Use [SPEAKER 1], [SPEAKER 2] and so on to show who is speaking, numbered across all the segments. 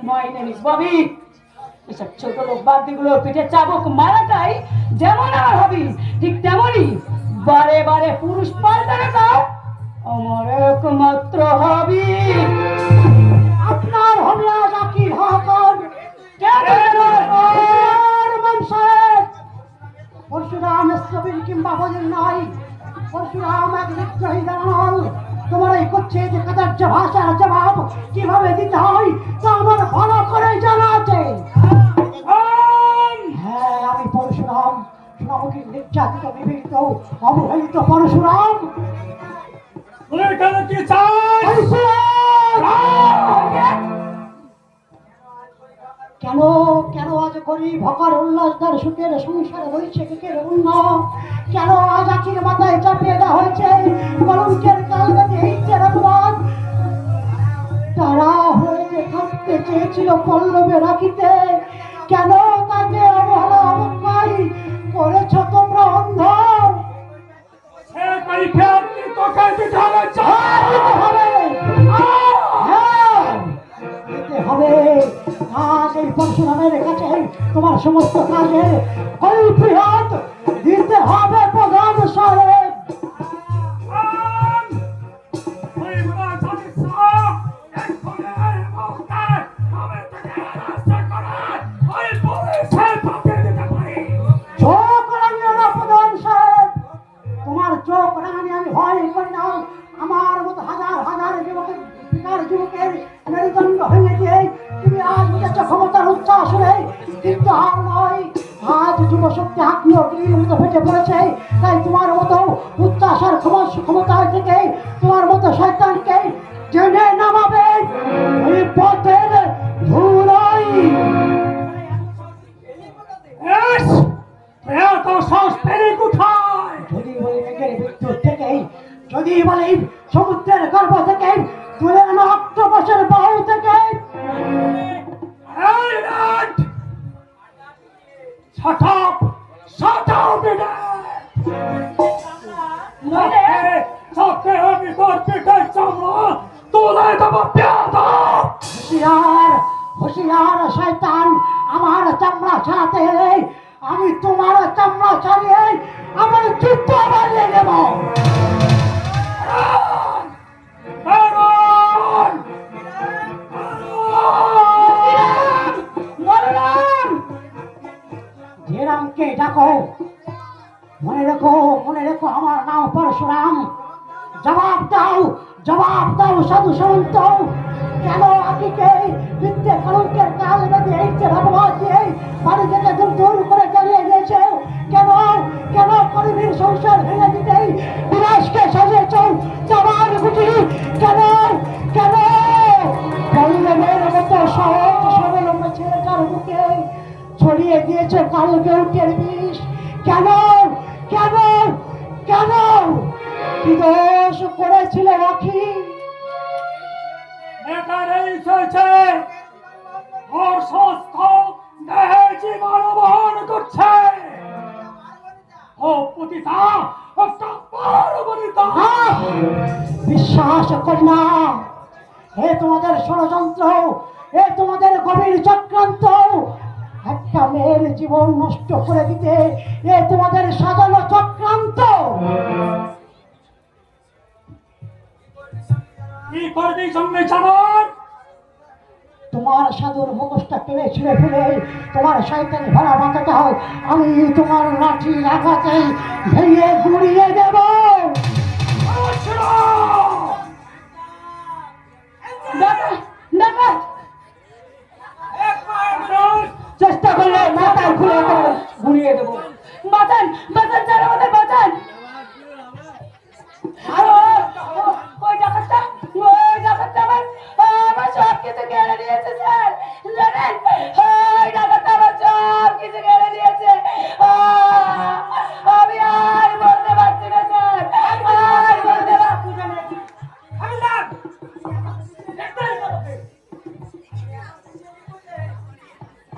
[SPEAKER 1] My name is Bobby. এসব ছোট লোক বাদ্যগুলোর পিঠে চাবুক মারাটাই যেমন আমার হবি, ঠিক তেমনই বারে বারে পুরুষ পাল্টানোটাও আমার একমাত্র হবি।
[SPEAKER 2] আপনার হবিয়া জাকির হকর পরশুরাম স্থবির কিংবা বলেন নাই, পরশুরাম এক বিদ্রোহী দালাল। তোমার এই করছে যে কাদার্য ভাষার জবাব কিভাবে দিতে হয় তা আমার ভালো করে জানা আছে। হ্যাঁ, আমি পরশুরাম, সোনামুখী নির্যাতিত নিপীড়িত অবহেলিত পরশুরাম।
[SPEAKER 3] কি চাই?
[SPEAKER 2] কেন কেন আজ গরিব হকার উল্লাসদার সুখের সংসারে রয়েছে কেকের অন্য? কেন আজ আখির মাথায় চাপিয়ে দেওয়া হয়েছে কলঙ্কের কালবাদী হিংসের অপবাদ? তারা হয়ে থাকতে চেয়েছিল পল্লবে রাখিতে, কেন তাকে অবহেলা অবজ্ঞাই করেছ তোমরা অন্ধ? আজ এই পরশুরামের কাছে তোমার সমস্ত কাজের কৈফিয়ত দিতে হবে প্রধান সাহেব। চোখ রাঙিও না প্রধান সাহেব, তোমার চোখ রাঙানি আমি ভয় করি না। আমার মতো হাজার হাজার যুবকের বেকার যুবকের মেরুদণ্ড ভেঙে দিয়ে তুমি আজ বুঝেছ ক্ষমতার উচ্ছ্বাস হলে, কিন্তু আর নয়। আজ যুব শক্তি আগ্নি অগ্নির মতো ফেটে পড়েছে, তাই তোমার মতো উচ্ছ্বাসের ক্ষমতা থেকে তোমার মতো শয়তানকে জেনে নামাবে এই পথের ধুলোই। যদি বলি মেঘের বিদ্যুৎ থেকে, যদি বলি সমুদ্রের গর্ভ থেকে, তুলে আনো অক্টোপাসের বাহু থেকে। হুঁশিয়ার হুঁশিয়ার শয়তান, আমার চামড়া ছাড়াতে এলে আমি তোমার চামড়া ছাড়িয়ে আমার যুদ্ধ বাড়িয়ে দেব। যে রামকে ডাকো, মনে রেখো আমার নাম পরশুরাম। জবাব দাও সাধু সন্ত, কেন আকিকে বিদ্যে কলঙ্কের কাল বেঁধে এইচের অপবাদ দিয়ে বাড়ি থেকে দূর দূর করে চালিয়ে গিয়েছে? কেন কেন করিবীর সংসার ভেঙে দিতে বিনাশকে সাজিয়েছ জবান গুটি? কেন কেন পল্লবের মতো সহজ সরল ছেলেটার বুকে ছড়িয়ে দিয়েছে কালকের বিষ? কেন কেন কেন কি দোষ করেছিল আখি? বিশ্বাস করি না, এ তোমাদের ষড়যন্ত্র, এ তোমাদের গভীর চক্রান্ত। একটা মেয়ের জীবন নষ্ট করে দিতে এ তোমাদের সাজানো চক্রান্ত। তোমার সাধুর মুখোশটা টেনে ছিঁড়ে ফেলে তোমার শয়তানি ভরা মাথাটা আমি তোমার লাঠি আঘাতে ভেঙে গুড়িয়ে দেব। চেষ্টা করলে মাথায় খুলে গুড়িয়ে দেবো।
[SPEAKER 1] বাঁচান বাঁচান স্যার, আমাদের বাঁচান। ওই ডাকাতটা আমার সব কিছু কেড়ে নিয়েছে স্যার, জানেন? ওই ডাকাতটা আমার সব কিছু কেড়ে নিয়েছে। আমি আর বলতে পারছি না স্যার, আর বলতে পারছি না।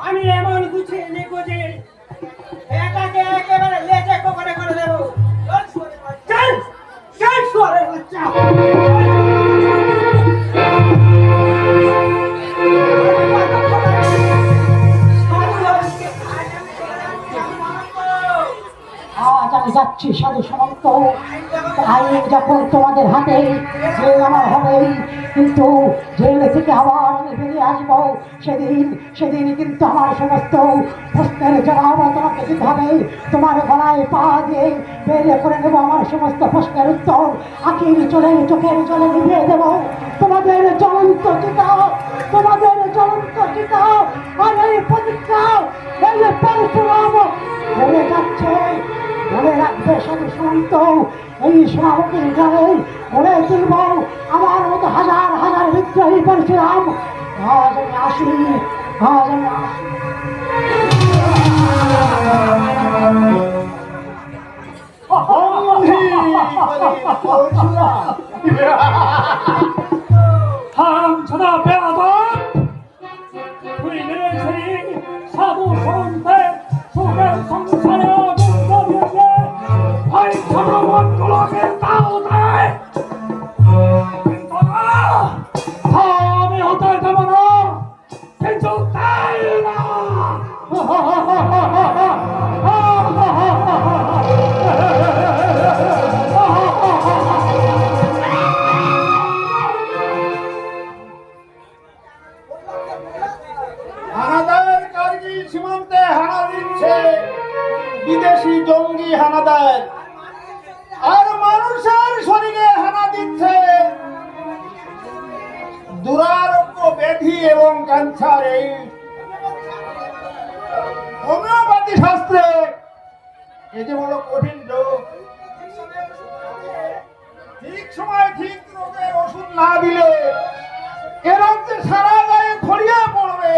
[SPEAKER 3] আমি এমন গুছিয়ে নেব যে এটাকে একেবারে লেজে কোপারে করে দেবো। চল চল শুয়ারের বাচ্চা।
[SPEAKER 2] যাচ্ছি সাধু সামন্ত। আইন যখন তোমাদের হাতে, সে আমার হবেই, কিন্তু জেল থেকে আবার আমি বেরিয়ে আসবো, সেদিন কিন্তু আমার সমস্ত প্রশ্নের জবাব তোমাকে দিতে হবে। তোমার গলায় পা দিয়ে বেরিয়ে করে নেবো আমার সমস্ত প্রশ্নের উত্তর। আখির চলে চোখের জলে নিভিয়ে দেবো তোমাদের জ্বলন্ত চিতা, তোমাদের জ্বলন্ত চিতা। আর এই প্রতিজ্ঞা এই পরশুরাম বলে যাচ্ছে, মনে রাখবে সাধু সন্ত, এই সমাপতির গ্রামে গড়ে তুলব আমার মতো হাজার হাজার বিদ্রোহী পরশুরাম। আজ আমি আসি, আজ আমি আসি।
[SPEAKER 4] হারামজাদা বেয়াদব, তুই মেরেছিলি সাধু সন্তের সুখের সংসারে আগুন জ্বালিয়েছে, ভাই ছোটগুলোকে তাও দেয়, কিন্তু না, আমি হতে দেব না, কিছু দেয় না।
[SPEAKER 5] হানাদার কার্গিল সীমান্তে হানা দিচ্ছে বিদেশি জঙ্গি হানাদার, আর মানুষের শরীরে হানা দিচ্ছে দুরারোগ্য ব্যাধি এবং ক্যান্সার। এই হোমিওপ্যাথি শাস্ত্রে এ যে বড় কঠিন রোগ, ঠিক সময় ঠিক রোগের ওষুধ না দিলে এ রোগ যে সারা গায়ে ছড়িয়ে পড়বে।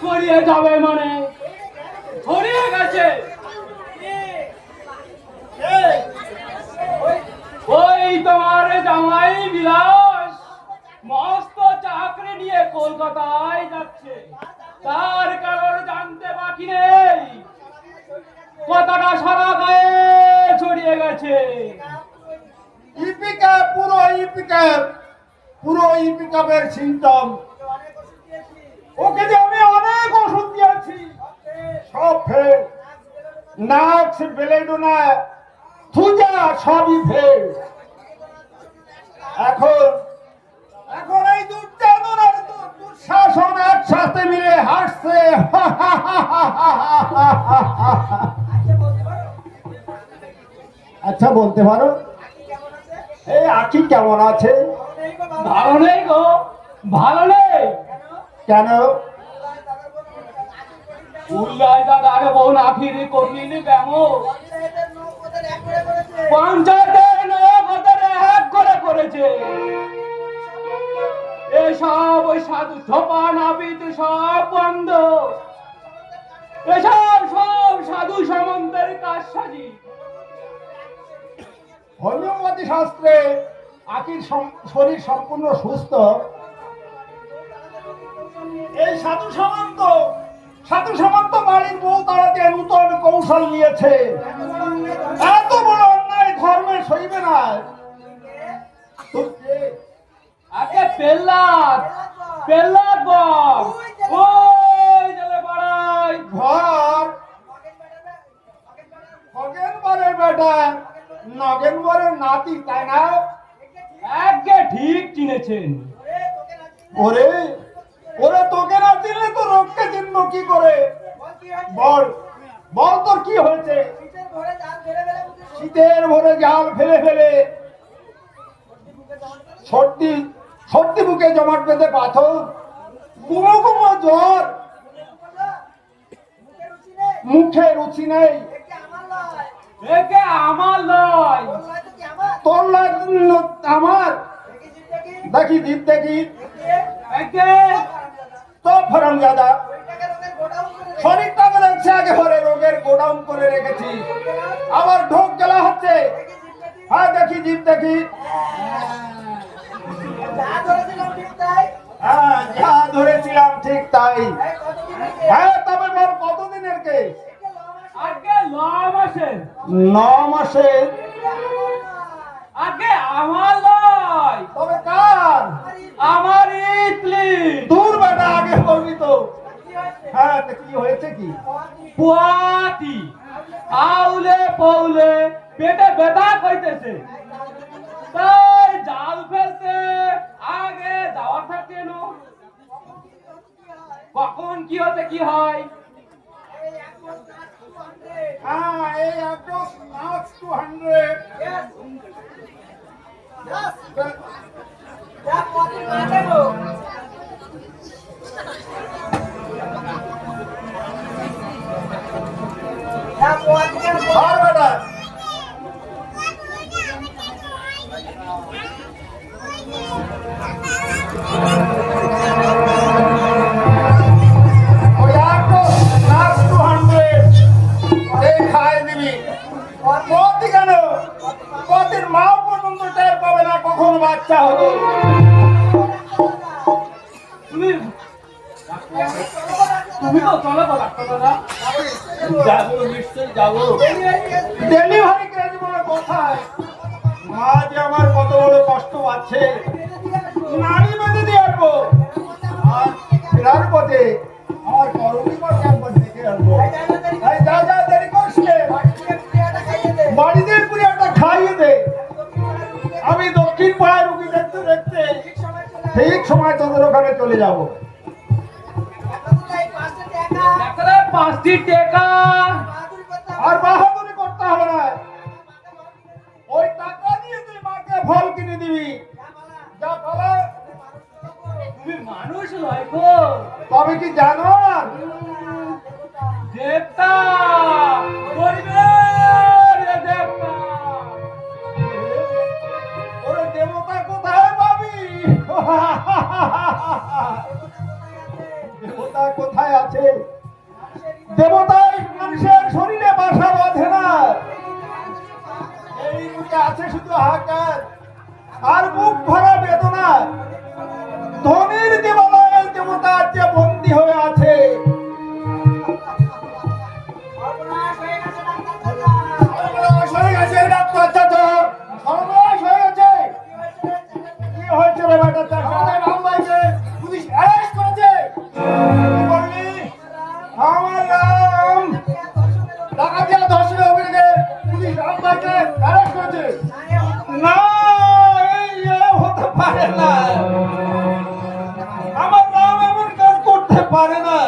[SPEAKER 4] ছড়িয়ে যাবে মানে ছড়িয়ে গেছে। ওই তোমার জামাই বিলাস মস্ত চাকরি নিয়ে কলকাতায় যাচ্ছে, তার কারণ জানতে বাকি নেই, কথাটা সারা গায়ে ছড়িয়ে গেছে।
[SPEAKER 5] ইপিক্যাপ, পুরো ইপিক্যাপের সিম্পটম। ওকে যে আমি অনেক ওষুধ দিয়েছি, সব ফেল। নাক্স, বেলেডোনা, থুজা সবই ফেল। এখন এই দুর্যাতন আর দুঃশাসন একসাথে মিলে হাসছে। আচ্ছা বলতে পারো এই আখি কেমন আছে?
[SPEAKER 4] ভালো নেই গো, ভালো নেই।
[SPEAKER 5] কেন?
[SPEAKER 4] উল্লাই দাদার বোন আখিরি করলিন কেমন? পঞ্চায়েতের নগদের এক করে করেছে। এসব ওই সাধু ছোপা নাপিত সব বন্ধ, এসব সব সাধু সামন্তের কাজ সাজি।
[SPEAKER 5] হোমিওপ্যাথি শাস্ত্রে আখির শরীর সম্পূর্ণ সুস্থ। এই সাধু সামন্ত বাড়ির বউ তাড়াতে নূতন কৌশল নিয়েছে। এত বড় অন্যায় ধর্মে সইবে না।
[SPEAKER 4] আগে পেল্লাদ বল, ওই জেলে পাড়ায়
[SPEAKER 5] ঘর খগেনবারের বেটা, নগেনবারের নাতি, তাই না?
[SPEAKER 4] আগে ঠিক চিনেছেন।
[SPEAKER 5] ওরে তোকে না চিনলে তো রোগকে চিনবো কি করে? বল তোর কি হয়েছে? শীতের ভোরে জাল ফেলে ফেলে সর্দি বুকে জমাট বেঁধে পাথর, গুমো জ্বর, মুখে রুচি নেই।
[SPEAKER 4] একে আমার নয়,
[SPEAKER 5] তোর আমার দেখি দীপ দেখি
[SPEAKER 4] একে
[SPEAKER 5] তো ফরম দাদা শরীরটাকে দেখছে আগে ভরে রোগের গোডাউন করে রেখেছি, আবার ঢোক গেলা হচ্ছে। হ্যাঁ দেখি দীপ দেখি, হ্যাঁ যা ধরেছিলাম ঠিক তাই। হ্যাঁ তবে বল কতদিনের কেস?
[SPEAKER 4] আগে 9 মাসের।
[SPEAKER 5] 9 মাসের?
[SPEAKER 4] আগে আমার নয়,
[SPEAKER 5] তবে কার?
[SPEAKER 4] আমার ইতলি।
[SPEAKER 5] দূর বেটা, আগে বলবি তো। হ্যাঁ তো কি হয়েছে কি?
[SPEAKER 4] পুয়াতি আউলে পৌলে পেটে ব্যথা কইতেছে, তাই জাল ফেলতে আগে যাওয়ার থাকে না। কখন কি হতে কি হয়?
[SPEAKER 5] হ্যাঁ, এই অ্যাড্রেস মার্কস 200। আর বেটা ওই অ্যাড্রেস মার্কস 200 এই খাই দিবি। পথই কেন, পথের মাও পর্যন্ত টের পাবে না কখন বাচ্চা হবে।
[SPEAKER 4] তুমি তুমি তো চলো তো ডাক্তার দাদা। যাবো, নিশ্চয়ই যাবো।
[SPEAKER 5] ডেলিভারি কেস বলে কোথায়? মা যে আমার কত বড় কষ্ট পাচ্ছে, নারী বেঁধে দিয়ে আসবো। আর ফেরার পথে আমার করণীয়কে একবার দেখে আসবো। এই যা যা দেরি করিস নে। বাড়িতে পুরিয়াটা খাইয়ে দে। আমি দক্ষিণ পাড়ায় রুগী দেখতে দেখতে ঠিক সময় তোদের ওখানে চলে যাবো।
[SPEAKER 4] ডাক্তার 5টি টাকা।
[SPEAKER 5] আর বাহাদুরি করতে হবে না। ওই টাকা দিয়ে তুই মাকে ফল কিনে দিবি। যা বলা
[SPEAKER 4] তুমি মানুষ নয় গো,
[SPEAKER 5] তবে কি জানো?
[SPEAKER 4] দেবতা গরিবের দেবতা।
[SPEAKER 5] ওরে দেবতা কোথায় পাবি? দেবতা কোথায় আছে? দেবতাই মানুষের শরীরে বাসা বাঁধে না। এই মুখে আছে শুধু হাহাকার আর মুখ ভরা বেদনা। ধনির দেবালয়ে দেবতা যে বন্দী হয়ে আছে। সর্বনাশ হয়ে গেছে ডাক্তার চাচা, সর্বনাশ হয়ে গেছে। কি হয়েছে রে বেটা চাচা? রামবাইকে পুলিশ অ্যারেস্ট করেছে। কি বললি? আমার নাম ডাকাতিয়া ধর্ষণের অভিযোগে পুলিশ রামবাইকে অ্যারেস্ট করেছে। না, এই হতে পারে না। আমার নাম এমন কাজ করতে পারে না।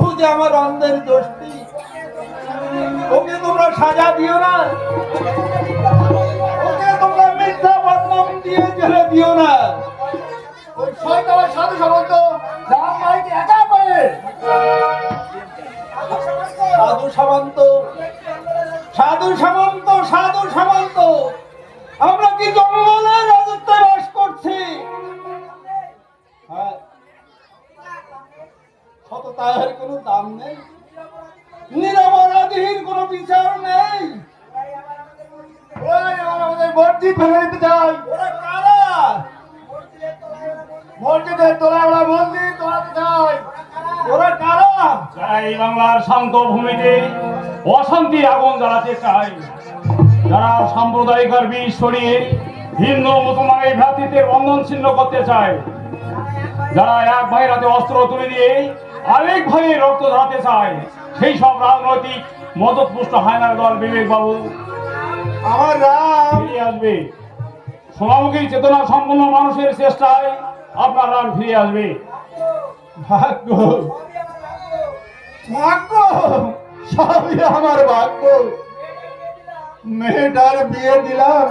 [SPEAKER 5] ও যে আমার অন্ধের দোষী। ওকে তোমরা সাজা দিও না। ওকে তোমরা মিথ্যা বদনাম দিয়ে জেলে দিও না। ওই শয়তানের সাধু সামন্ত রামভাইকে একা পায়ে। সাধু সামন্ত, সাধু সামন্ত, সাধু সামন্ত, আমরা কি জঙ্গলের রাজত্বে বাস করছি? হ্যাঁ, সততার কোনো দাম নেই, নিরপরাধীর কোনো বিচার নেই। ওই আমাদের মসজিদ ভেঙে দিতে চাই। ওরা কারা? মসজিদের তোলায় ওরা মন্দির তোলাতে চাই। ওরা কারা?
[SPEAKER 6] যারা এই বাংলার শান্ত ভূমিতে অশান্তি আগুন জ্বালাতে চায়, যারা সাম্প্রদায়িক বিষ ছড়িয়ে হিন্দু মুসলমানের ভ্রাতৃত্বের বন্ধন ছিন্ন করতে চায়, যারা এক ভাইয়ের হাতে অস্ত্র তুলে দিয়ে আরেক ভাইয়ের রক্ত ধরাতে চায়, সেই সব রাজনৈতিক মদতপুষ্ট হায়নার দল বিবেক বাবু
[SPEAKER 5] আমার রাম
[SPEAKER 6] ফিরে আসবে। সোনামুখী চেতনা সম্পন্ন মানুষের চেষ্টায় আপনার রান ফিরে আসবে।
[SPEAKER 5] ভাগ্য, ভাগ্য, সবই আমার ভাগ্য। মেয়েটার বিয়ে দিলাম,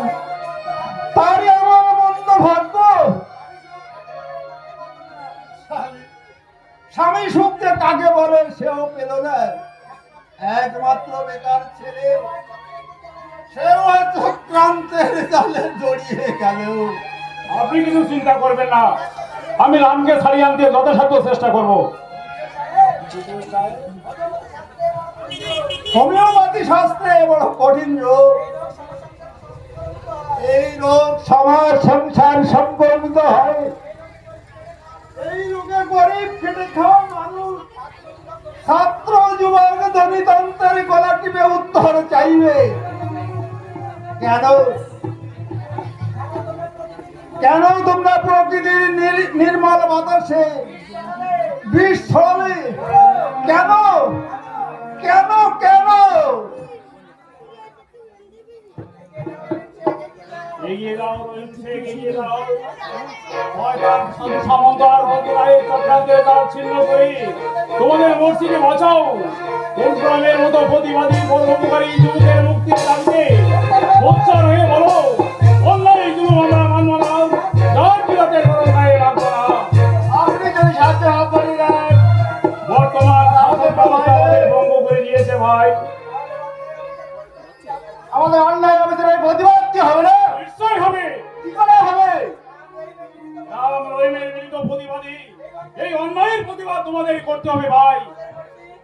[SPEAKER 5] তারই আমার মন্দ ভাগ্য। স্বামী সুখ যে কাকে বলে সেও পেল না। একমাত্র বেকার ছেলে, সেও চক্রান্তের জালে জড়িয়ে গেল।
[SPEAKER 6] আপনি কিছু চিন্তা করবেন না, আমি রামকে ছাড়িয়ে আনতে যথাসাধ্য চেষ্টা করব।
[SPEAKER 5] হোমিওপ্যাথি শাস্ত্রে বড় কঠিন রোগ। এই রোগ সমাজ সংসার সংক্রমিত হয়। এই রোগে গরিব খেটে খাওয়া মানুষ, ছাত্র যুবক ধনীতন্ত্রের গলা টিপে উত্তর চাইবে। কেন? কেন তোমরা প্রকৃতির নির্মল বাতাসে বিষ ছড়ালে? কেন? কেন
[SPEAKER 6] সামন্ত আর বন্ধুরাই চক্রান্তের দ্বার ছিন্ন করি তোমাদের মসজিদে বাঁচাও। ইসলামের মতো প্রতিবাদী পরোপকারী যুবকের মুক্তির দাবিতে সোচ্চার হয়ে বলো, অন্যায় জুলুম আমরা মানব না, যার বিরাটের কোনো গায়ে লাগবে না।
[SPEAKER 5] আপনি যদি সাথে হাত বাড়িয়ে দেন,
[SPEAKER 6] বর্তমান শাসন ব্যবস্থা আমাদের ভঙ্গ করে দিয়েছে ভাই।
[SPEAKER 5] আমাদের অন্যায় অবিচারের প্রতিবাদ কি হবে না?
[SPEAKER 6] নিশ্চয় হবে।
[SPEAKER 5] কি করে হবে?
[SPEAKER 6] রাম রহিমের মিলিত প্রতিবাদী এই অন্যায়ের প্রতিবাদ তোমাদের করতে হবে ভাই।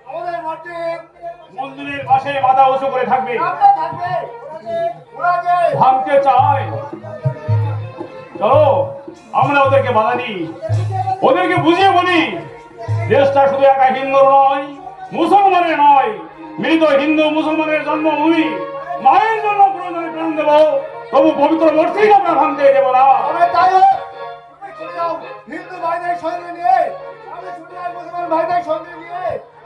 [SPEAKER 5] আমাদের মাঠে
[SPEAKER 6] মন্দিরের পাশে মাথা উঁচু করে থাকবে।
[SPEAKER 5] আমরা থাকবে, ওরা যে
[SPEAKER 6] ভাঙতে চায়, চলো আমরা ওদেরকে বাধা দিই, ওদেরকে বুঝিয়ে বলি দেশটা শুধু একা হিন্দুর নয়, মুসলমানের নয়, মৃত হিন্দু মুসলমানের জন্মভূমি। মায়ের জন্য প্রয়োজনে প্রাণ দেবো, তবু পবিত্র মূর্তি আমরা ভাঙতে দেব না।
[SPEAKER 5] তবে তাই হোক, তুমি চলে যাও হিন্দু ভাইদের সঙ্গে নিয়ে, আমি ছুটে যাই মুসলমান ভাইদের সঙ্গে নিয়ে।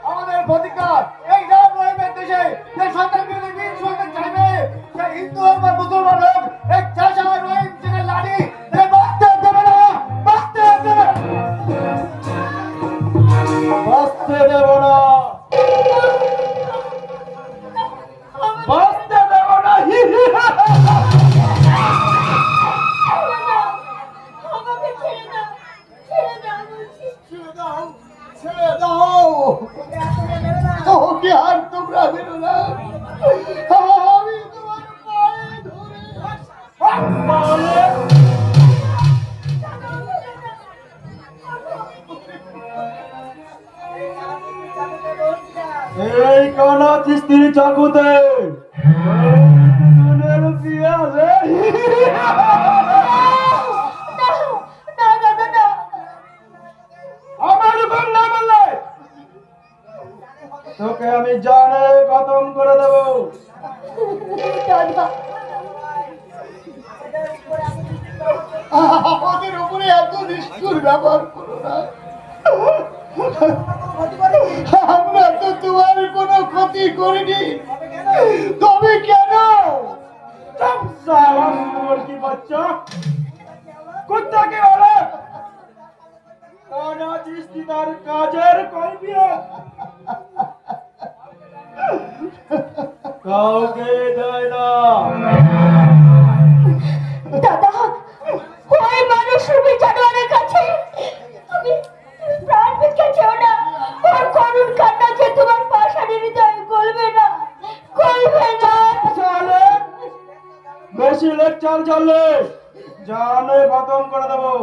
[SPEAKER 5] আমাদের প্রতিজ্ঞা, এই রাম রহিমের দেশে যে সন্তান বিরোধী বীর সন্তান চাইবে, সে হিন্দু হোক বা মুসলমান হোক, এই চাষা রহিম সিংয়ের লাঠি এ বাঁচতে দেবে না, বাঁচতে দেবে না, বাঁচতে দেব না, বাঁচতে দেব না। হি হি হা হা হা।
[SPEAKER 2] আমাকে ছেড়ে দাও, ছেড়ে দাও বলছি।
[SPEAKER 5] ছেড়ে দাও, ছেড়ে দাও, ওকে আর তোমরা বেরো না। আমি তোমার পায়ে ধরে এই কানা চিস্তির চাকুতে আমার উপর না বললে তোকে আমি জানে খতম করে দেবো। আমাদের উপরে এত নিষ্ঠুর ব্যবহার করো না। আমরা তো তোমার কোনো ক্ষতি করিনি, তবে কেন? কি বাচ্চা কুত্তাকে বলে কানা চিস্তি তার কাজের কৈফিয়ত কাউকে দেয় না।
[SPEAKER 2] দাদা, ওই মানুষ রূপী জানোয়ারের কাছে তুমি প্রাণ ভিক্ষা চেও না। ওর করুণ কান্না যে তোমার পাষাণী হৃদয় গলবে না, গলবে না।
[SPEAKER 5] চলে বেশি লেকচার চললে জানে খতম করে দেবো।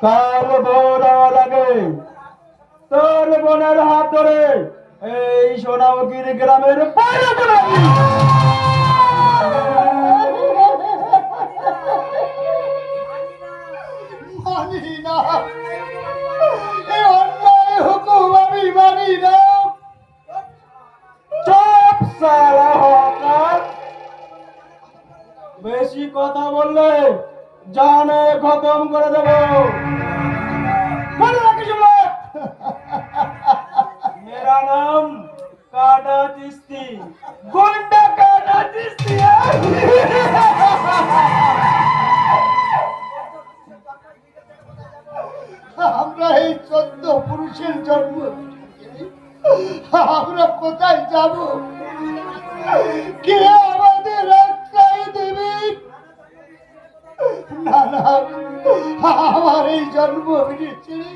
[SPEAKER 5] কাল ভোর হওয়ার আগে তোর বোনের হাত ধরে এই সোনামুখীর গ্রামের বাইরে চলে যাবি। মানি না, এই অন্যায় হুকুম আমি মানি না। চুপ সালা হকার, বেশি কথা বললে জানে খতম করে দেব। মনে রাখিস मेरा नाम काना चिश्ती, गुंडा काना चिश्ती है। আমরা এই 14 পুরুষের জন্ম, আমরা কোথায় যাব? কে আমাদের আশ্রয় দেবে? না না, আমার এই জন্মভূমি ছেড়ে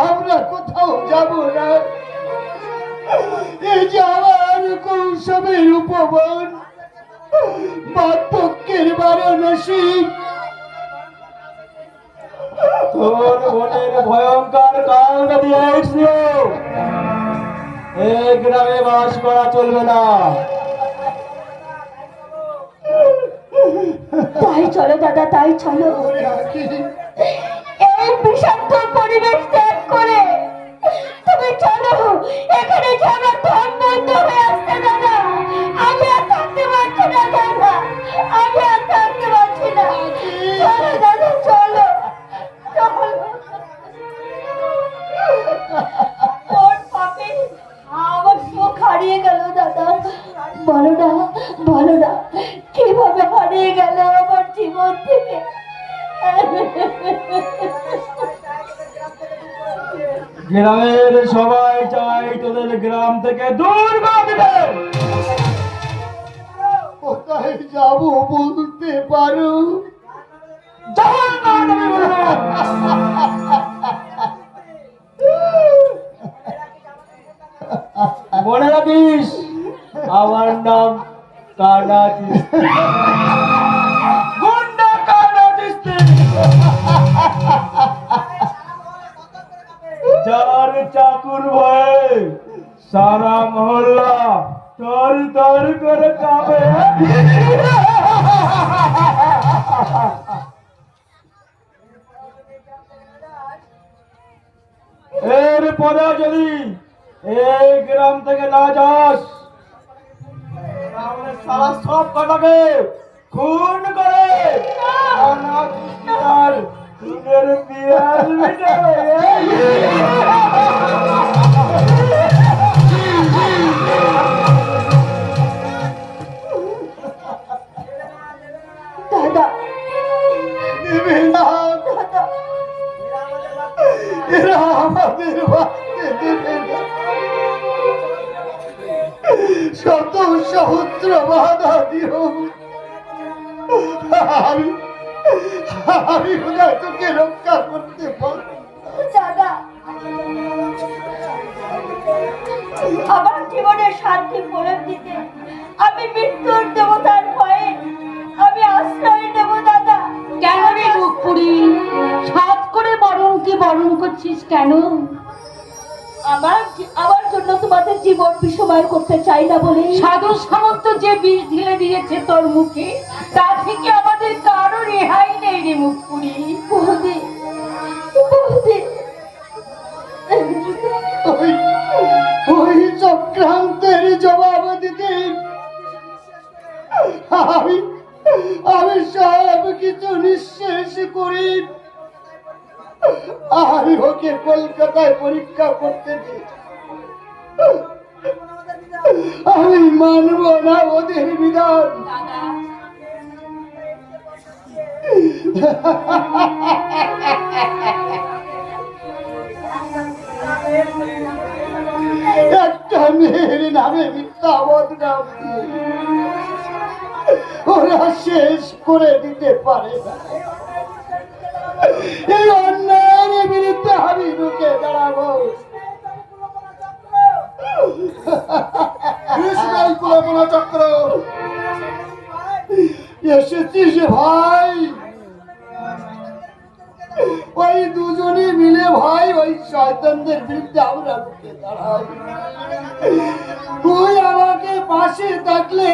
[SPEAKER 5] আমরা কোথাও যাব না। এই যে আমার কৌশবের উপবন, বার্ধক্যের বারাণসী, তোর বোনের ভয়ঙ্কর কালটা দিয়ে এসেছিল, এই গ্রামে বাস করা চলবে না।
[SPEAKER 2] তাই চলো দাদা, তাই চলো। এই বিষাক্ত পরিবেশ ত্যাগ করে তুমি চলো। এখানে যে আমার ধন বন্ধ হয়ে আসছে দাদা, আমি আর থাকতে পারছি না দাদা, আমি আর থাকতে পারছি না। চলো দাদা, চলো চলো। ওর পাপে আমার চোখ হারিয়ে গেল দাদা। বলো না, বলো না, কিভাবে হারিয়ে গেল? জীবন থেকে।
[SPEAKER 6] গ্রামের সবাই চাই তোদের গ্রাম থেকে দূর করে দিতে।
[SPEAKER 5] কোথায় যাব বলতে পারো?
[SPEAKER 6] জাহান্নামে বলবো। মনে রাখিস আমার নাম কানা চিস্তি। গুন্ডা কানা চিস্তি। যার চাকুর ভয়ে সারা মহল্লা তর তর করে কাঁপে। এরপরে যদি এই গ্রাম থেকে না যাস তাহলে সারা সব কটাকে খুন করে আর খুনের পিয়াজ মিটাবে।
[SPEAKER 2] দাদা,
[SPEAKER 5] দেবে না,
[SPEAKER 2] দাদা,
[SPEAKER 5] এরা আমাদের বাঁচতে দেবে না। শত সহস্র বাধা দিও, আমি আমি বোধহয় তোকে রক্ষা করতে পারবো না।
[SPEAKER 2] দাদা, আমার জীবনের শান্তি প্রয়োগ দিতে আমি মৃত্যুর দেবতার ভয়ে আমি আশ্রয় নেব। দাদা,
[SPEAKER 1] কেন রে মুখ পুরি সাত করে বরণ করছিস কেন?
[SPEAKER 2] আমার জন্য তোমাদের জীবন বিষময় করতে চাই না বলে।
[SPEAKER 1] সাধু সামন্ত যে বিষ ঢেলে দিয়েছে তোর মুখে, তা থেকে আমাদের কারো রেহাই নেই রে মুখ পুরি।
[SPEAKER 2] বৌদি, বৌদি,
[SPEAKER 5] ওই ওই চক্রান্তের জবাব দিতে আমি আমি সব কিছু নিঃশেষ করি। আমি ওকে কলকাতায় পরীক্ষা করতে দিই। আমি মানব না ওদের বিধান। একটা মেয়ের নামে মিথ্যা বদনাম দিয়ে ওরা শেষ করে দিতে পারে না। এই অন্যায়ের বিরুদ্ধে আমি রুখে দাঁড়াবো। চক্র এসেছিস ভাই, ওই দুজনে মিলে ভাই ওই শয়তানদের বিরুদ্ধে আমরা রুখে দাঁড়াই। তুই আমাকে পাশে থাকলে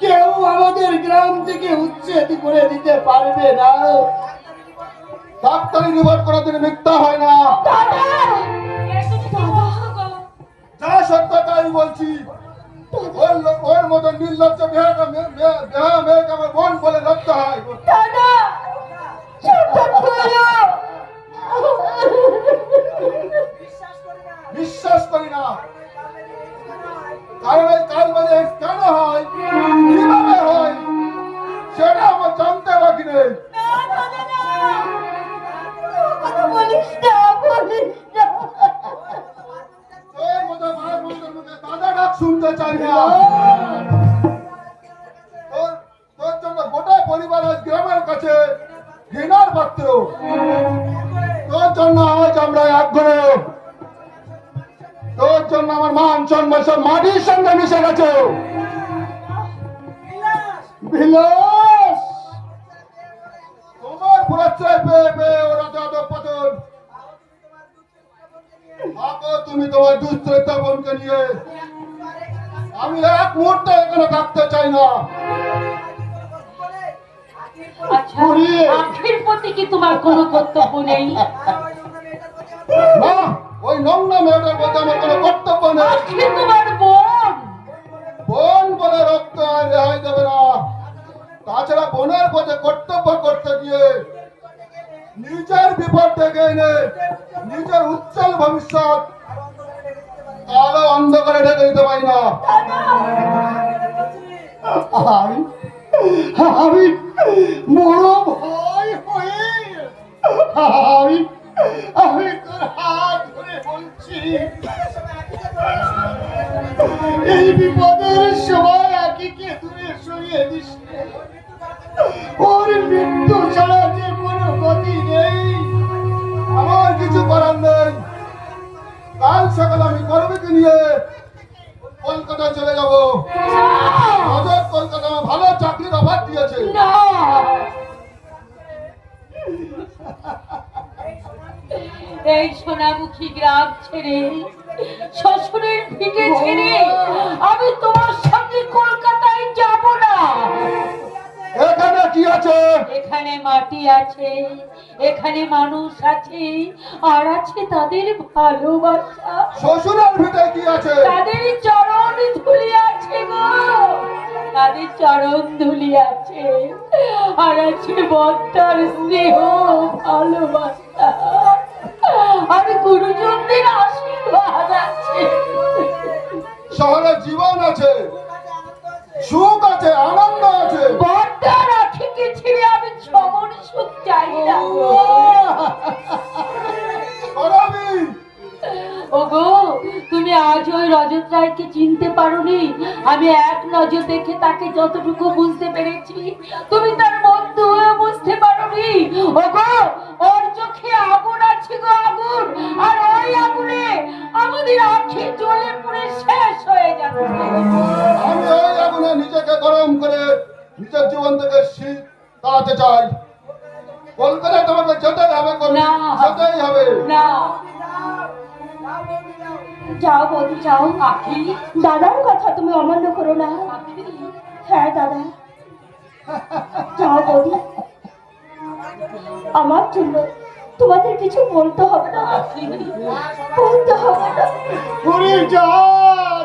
[SPEAKER 5] কেউ আমাদের গ্রাম থেকে উচ্ছেদ করে দিতে পারবে না। ডাক্তারি রিপোর্ট কোনোদিন মিথ্যা হয় না। যা সত্য তাই বলছি। ওর মতো নির্লজ্জ মেয়েকে আমার বোন বলে লজ্জা হয়।
[SPEAKER 2] দাদা,
[SPEAKER 5] বিশ্বাস করি না, কারণ এই কাল বাজে কেন হয়, কিভাবে হয় সেটা আমার জানতে বাকি নেই।
[SPEAKER 2] বলিস না, বলিস না।
[SPEAKER 5] তোর মতো মায়ের মন্দির মুখে দাদা ডাক শুনতে চাই না। তোর জন্য গোটা পরিবার আজ গ্রামের কাছে ঘৃণার পাত্র। তোর জন্য আজ আমরা এক ঘরে, তোর জন্য আমার মান সম্মান সব মাটির সঙ্গে মিশে গেছে। বিলাস, তোমার প্রশ্রয় পেয়ে পেয়ে ওরা যাদব পতন। থাকো তুমি তোমার দুশ্চরিত্র বোনকে নিয়ে। আমি এক মুহূর্তে এখানে থাকতে চাই না।
[SPEAKER 1] আচ্ছা, আখের প্রতি কি তোমার কোনো কর্তব্য নেই?
[SPEAKER 5] না, ওই নোংরা মেয়েটার প্রতি আমার কোনো কর্তব্য নেই।
[SPEAKER 1] আখে তোমার বোন।
[SPEAKER 5] বোন বলে রক্ত আর রেহাই দেবে না। তাছাড়া বোনের পথে কর্তব্য করতে গিয়ে নিজের বিপদ ডেকে এনে নিজের উজ্জ্বল ভবিষ্যৎ আলো অন্ধকারে ঢেকে দিতে পারি না। আমি সকাল আমি করবিকে নিয়ে কলকাতায় চলে যাব। অজয় কলকাতা ভালো চাকরির অফার দিয়েছে।
[SPEAKER 1] না, এই সোনামুখী গ্রাম ছেড়ে, শ্বশুরের ভিটে ছেড়ে আমি তোমার সঙ্গে কলকাতায় যাব না।
[SPEAKER 5] এখানে কি আছে?
[SPEAKER 1] এখানে মাটি আছে, এখানে মানুষ আছে, আর আছে তাদের ভালোবাসা।
[SPEAKER 5] শ্বশুরের ভিতরে কি আছে?
[SPEAKER 1] তাদের চরণ ধুলি আছে গো, তাদের চরণ ধুলি আছে, আর আছে বদ্দার স্নেহ ভালোবাসা, আর গুরুজনদের আশীর্বাদ আছে।
[SPEAKER 5] শহরে জীবন আছে, সুখ আছে, আনন্দ আছে।
[SPEAKER 1] বদ্দা রাখিকে ছেড়ে আমি ছমন সুখ চাই না গো।
[SPEAKER 5] করবি
[SPEAKER 1] ওগো, তুমি আজ ওই রজত রায়কে চিনতে পারোনি। আমি এক নজর দেখে তাকে যতটুকু বুঝতে পেরেছি, তুমি তার বন্ধু হয়ে বুঝতে পারোনি। ওগো, ওর চোখে আগুন আছে গো, আগুন, আর ওই আগুনে আমাদের আঁখি জ্বলে পুড়ে শেষ হয়ে যাচ্ছে।
[SPEAKER 5] আমি ওই আগুনে নিজেকে গরম করে নিজের জীবন থেকে শীত তাড়াতে চাই। কলকাতায় তোমাকে যেতেই হবে,
[SPEAKER 1] না।
[SPEAKER 5] যেতেই হবে।
[SPEAKER 1] না, যাও বৌদি যাও। আঁখি, দাদার কথা তুমি অমান্য করো না। হ্যাঁ দাদা, যাও বৌদি, আমার জন্য তোমাদের কিছু বলতে হবে না, বলতে হবে না।
[SPEAKER 5] ঘুরে যা,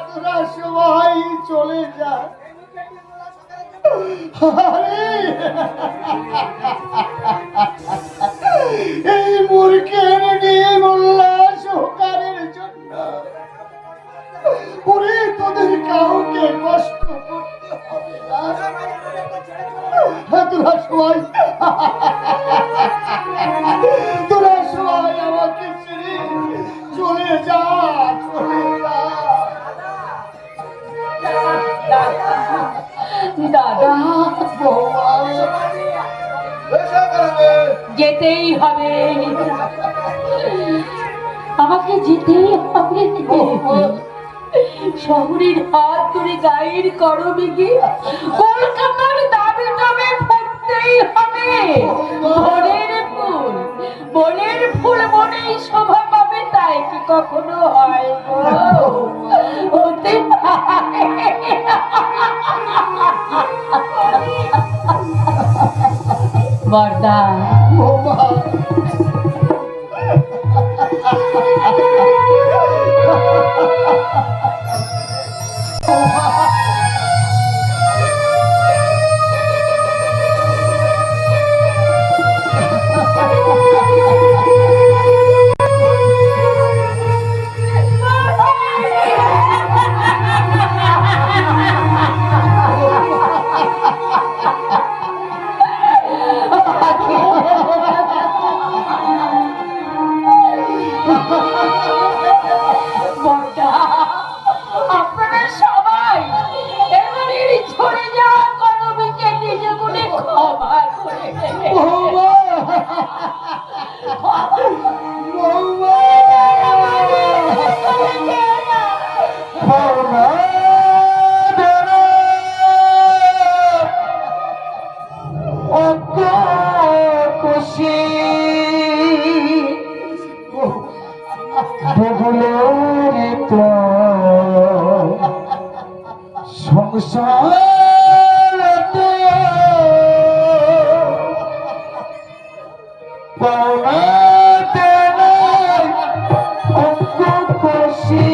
[SPEAKER 5] তোরা সবাই চলে যা। আরে, এই মূর্খের নির্মূল্লাস সহকারের জন্য ওরে তোদের কাউকে কষ্ট করতে হবে না। তোরা সবাই আমাকে ছেড়ে চলে যা, চলে যা।
[SPEAKER 1] দাদা,
[SPEAKER 5] বৌমা, এসে করবে।
[SPEAKER 1] যেতেই হবে, আমাকে যেতেই হবে। শহরের হাত ধরে গায়ের করবে গিয়ে কলকাতার দাবি দামে পড়তেই হবে। বনের ফুল বনেই শোভা পাবে, তাই কি কখনো হয় গো? হতে পারে। বর্দা,
[SPEAKER 5] বৌমা,
[SPEAKER 1] বর্দা, আপনারা সবাই এবারে ঝরে যাওয়া কলমকে নিজ গুণে ক্ষমা করে দেবেন।
[SPEAKER 5] বৌমা, বৌমা, বৌমা, খুশি তো সংসার পাওনাতে নাই অঙ্ক খুশি।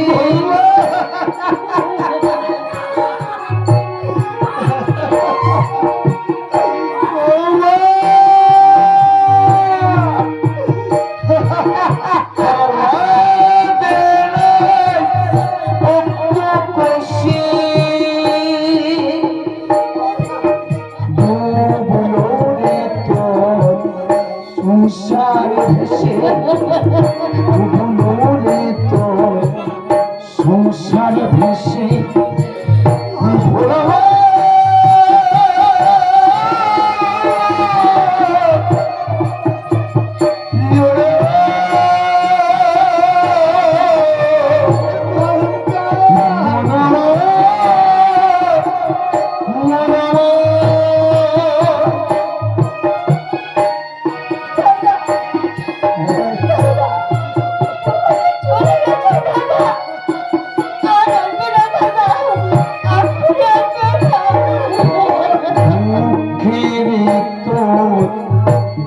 [SPEAKER 5] সংসার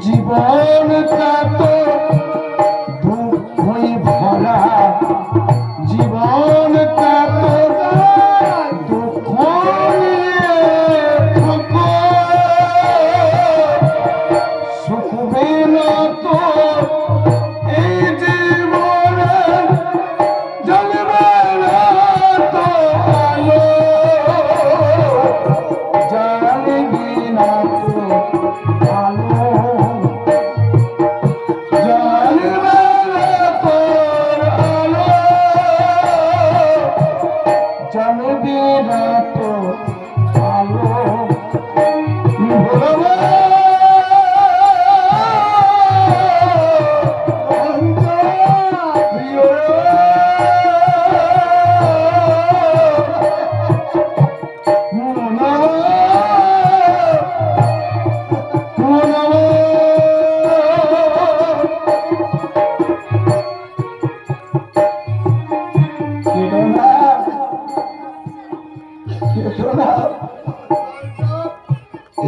[SPEAKER 5] জীবন কত দুঃখই ভরা, জীবন কত দুঃখ নিয়ে থাকো, সুখবে না তো এই জীবনে, জ্বলবে না তো আলো, জ্বলবে না তো আলো, জ্বলবে না তো আলো, জ্বলবে না তো আলো, ভুলবে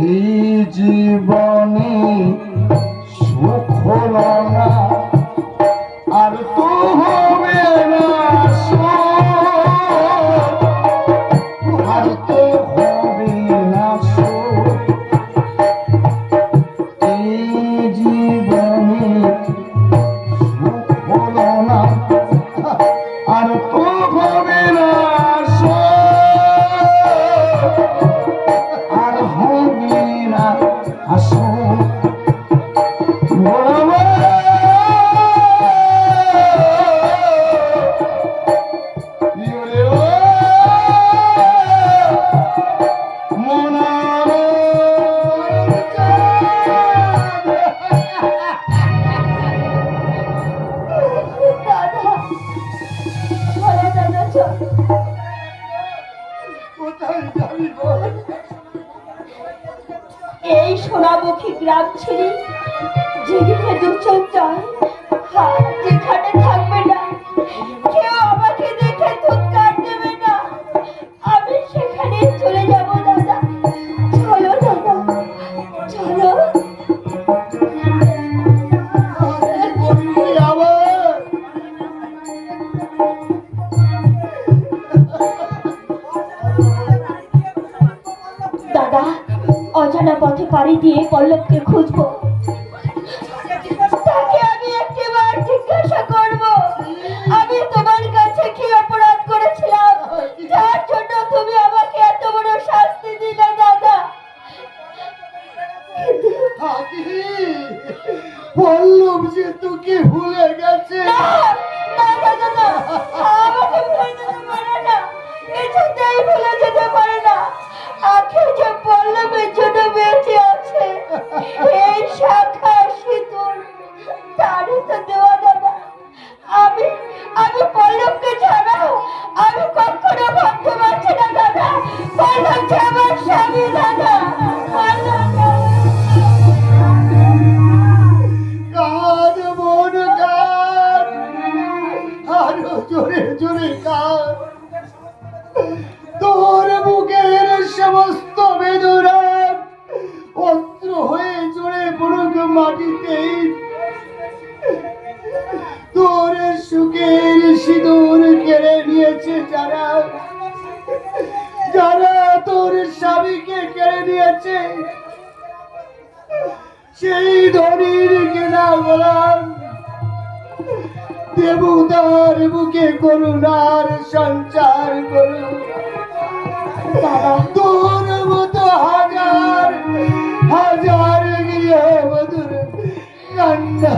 [SPEAKER 5] এই জীবনে সুখ হলো না, আর তো হবে না সুখ, আর তো হবে না সুখ, এই জীবনে সুখ হলো না, আর তো হবে না সুখ, আর হবে না আসুক, বলবো ইউরে ও মনার
[SPEAKER 2] দাদা, চলো দাদা, চলো।
[SPEAKER 5] কোথায় যাবি বল?
[SPEAKER 2] এই সোনামুখী গ্রাম ছেড়ে যেদিকে দু চোখ যায়, আর যেখানে থাকবে না কেউ আমাকে দেখে ধুৎকার দেবে না, আমি সেখানে চলে যাব দাদা। চলো দাদা, চলো।
[SPEAKER 5] বললি আবার
[SPEAKER 2] দাদা, অজানা পথে পাড়ি দিয়ে পল্লবকে খুঁজবো, তাকে আমি একটিবার জিজ্ঞাসা করব, আমি তোমার কাছে কি অপরাধ করেছিলাম যার জন্য তুমি আমাকে এত বড় শাস্তি দিলে দাদা।
[SPEAKER 5] বললুম যে তোকে ভুলে গেছে,
[SPEAKER 2] না, না দাদা, না, আমাকে ভুলে যেতে পারে না, কিছুতেই ভুলে যেতে পারে না। আখের যে পল্লবের জন্য বেঁচে আছে, এই শাখা সিঁদুর তারই তো দেওয়া দাদা। আমি আমি পল্লবকে ছাড়া আমি কখনো ভাবতে পারছি না দাদা, পল্লব যে আমার স্বামী দাদা।
[SPEAKER 5] কাঁদ মন কাঁদ, আরো জোরে জোরে কাঁদ, তোর বুকের সমস্ত বেদনা অস্ত্র হয়ে জোরে পড়ুক মাটিতে, তোর সুখের সিঁদুর কেড়ে নিয়েছে যারা, যারা তোর স্বামীকে কেড়ে নিয়েছে, সেই ধনীর কেনা গোলাম দেবতার বুকে করুণার সঞ্চার করুন। তোর মতো হাজার হাজার গৃহবধূর কান্না